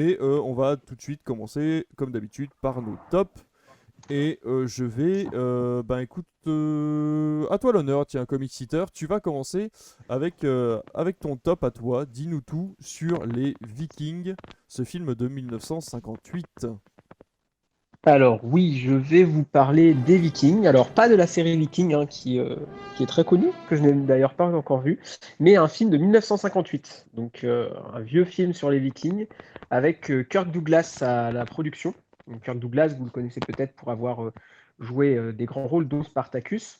Mais on va tout de suite commencer, comme d'habitude, par nos tops. Et je vais, écoute, à toi l'honneur, tiens, Comic Seater, tu vas commencer avec ton top à toi. Dis-nous tout sur les Vikings, ce film de 1958. Alors oui, je vais vous parler des Vikings. Alors pas de la série Vikings hein, qui est très connue, que je n'ai d'ailleurs pas encore vu, mais un film de 1958. Donc un vieux film sur les Vikings avec Kirk Douglas à la production. Donc, Kirk Douglas, vous le connaissez peut-être pour avoir joué des grands rôles dont Spartacus.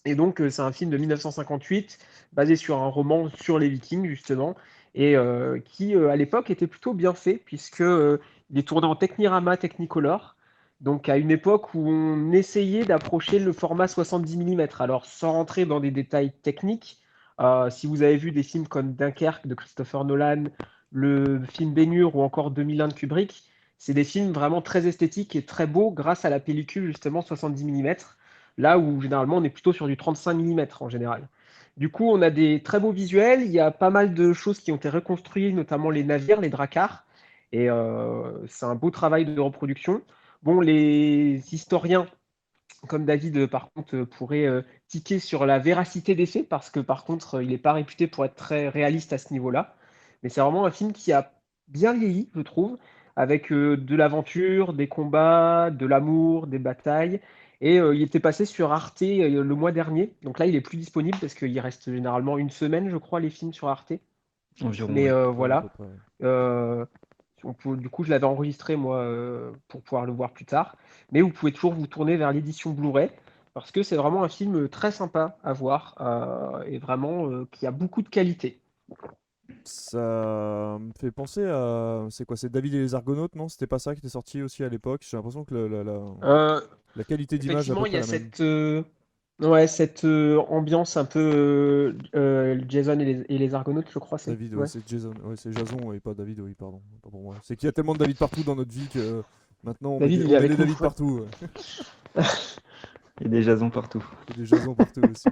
Et donc c'est un film de 1958 basé sur un roman sur les Vikings justement et qui à l'époque était plutôt bien fait puisque il est tourné en Technirama Technicolor. Donc à une époque où on essayait d'approcher le format 70 mm. Alors sans rentrer dans des détails techniques, si vous avez vu des films comme Dunkerque de Christopher Nolan, le film Ben-Hur ou encore 2001 de Kubrick, c'est des films vraiment très esthétiques et très beaux grâce à la pellicule justement 70 mm. Là où généralement on est plutôt sur du 35 mm en général. Du coup, on a des très beaux visuels, il y a pas mal de choses qui ont été reconstruites, notamment les navires, les dracars, et c'est un beau travail de reproduction. Bon, les historiens, comme David, par contre, pourraient tiquer sur la véracité des faits, parce que par contre, il n'est pas réputé pour être très réaliste à ce niveau-là. Mais c'est vraiment un film qui a bien vieilli, je trouve, avec de l'aventure, des combats, de l'amour, des batailles. Et il était passé sur Arte le mois dernier. Donc là, il est plus disponible parce qu'il reste généralement une semaine, je crois, les films sur Arte. Environ, Mais ouais. Ouais, à peu voilà. près. Euh, du coup, je l'avais enregistré moi pour pouvoir le voir plus tard. Mais vous pouvez toujours vous tourner vers l'édition Blu-ray parce que c'est vraiment un film très sympa à voir et vraiment qui a beaucoup de qualité. Ça me fait penser à... C'est quoi? C'est David et les Argonautes, non? C'était pas ça qui était sorti aussi à l'époque? J'ai l'impression que Euh, la qualité d'image est à peu Effectivement, il y près a la même. cette ambiance un peu Jason et les Argonautes, je crois, c'est. David, ouais, Ouais. c'est Jason, ouais, c'est Jason et pas David, oui, pardon, pas pour moi. C'est qu'il y a tellement de David partout dans notre vie que maintenant David, il on est met des avec nous. David Ouais. partout, ouais. Il y a des jasons partout. Et des Jason partout aussi.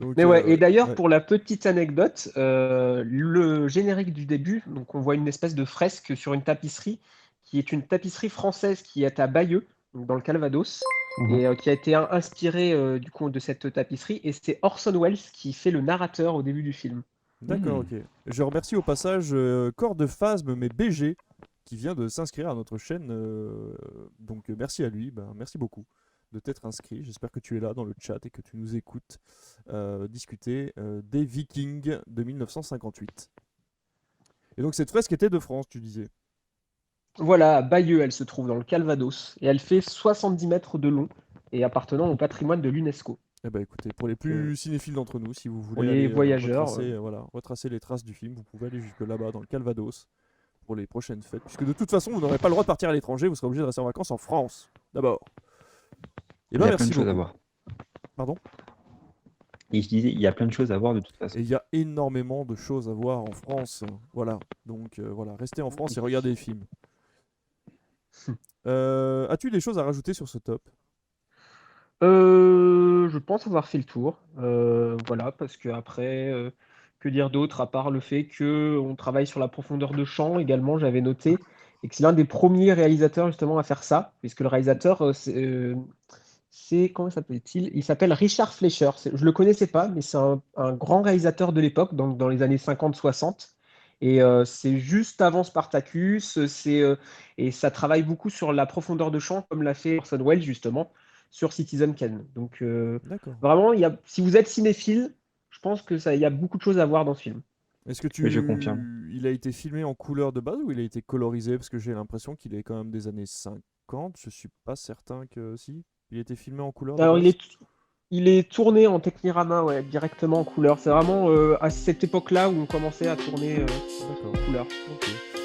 Donc, Mais ouais, et d'ailleurs, ouais. pour la petite anecdote, le générique du début, donc on voit une espèce de fresque sur une tapisserie, qui est une tapisserie française qui est à Bayeux, donc dans le Calvados, Mhm. et qui a été inspirée du coup de cette tapisserie, et c'est Orson Welles qui fait le narrateur au début du film. D'accord, Hmm. ok. Je remercie au passage Corps de Phasme, mais BG, qui vient de s'inscrire à notre chaîne. Donc merci à lui, ben, merci beaucoup de t'être inscrit. J'espère que tu es là dans le chat et que tu nous écoutes discuter des Vikings de 1958. Et donc cette fresque était de France, tu disais. Voilà, à Bayeux, elle se trouve dans le Calvados, et elle fait 70 mètres de long, et appartenant au patrimoine de l'UNESCO. Eh ben écoutez, pour les Donc, plus cinéphiles d'entre nous, si vous pour voulez les aller voyageurs, retracer, voilà, retracer les traces du film, vous pouvez aller jusque là-bas dans le Calvados pour les prochaines fêtes. Puisque de toute façon, vous n'aurez pas le droit de partir à l'étranger, vous serez obligé de rester en vacances en France, d'abord. Eh Il ben y a plein de merci choses à beaucoup. voir. Pardon? Et je disais, il y a plein de choses à voir de toute façon. Et il y a énormément de choses à voir en France. Voilà. Donc voilà, restez en France et regardez les films. As-tu des choses à rajouter sur ce top? Je pense avoir fait le tour. Voilà, parce que après, que dire d'autre, à part le fait que on travaille sur la profondeur de champ également, j'avais noté, et que c'est l'un des premiers réalisateurs justement à faire ça, puisque le réalisateur, comment s'appelle-t-il? Il s'appelle Richard Fleischer. Je le connaissais pas, mais c'est un grand réalisateur de l'époque, donc dans les années 50-60. Et c'est juste avant Spartacus, et ça travaille beaucoup sur la profondeur de champ, comme l'a fait Orson Welles justement sur Citizen Kane. Donc D'accord. vraiment, si vous êtes cinéphile, je pense que il y a beaucoup de choses à voir dans ce film. Est-ce que Oui, je confirme. il a été filmé en couleur de base ou il a été colorisé? Parce que j'ai l'impression qu'il est quand même des années 50. Je suis pas certain que si. Il a été filmé en couleur de Alors base? il est tourné en Technirama, ouais, directement en couleur. C'est vraiment à cette époque-là où on commençait à tourner D'accord. en couleur. Ok.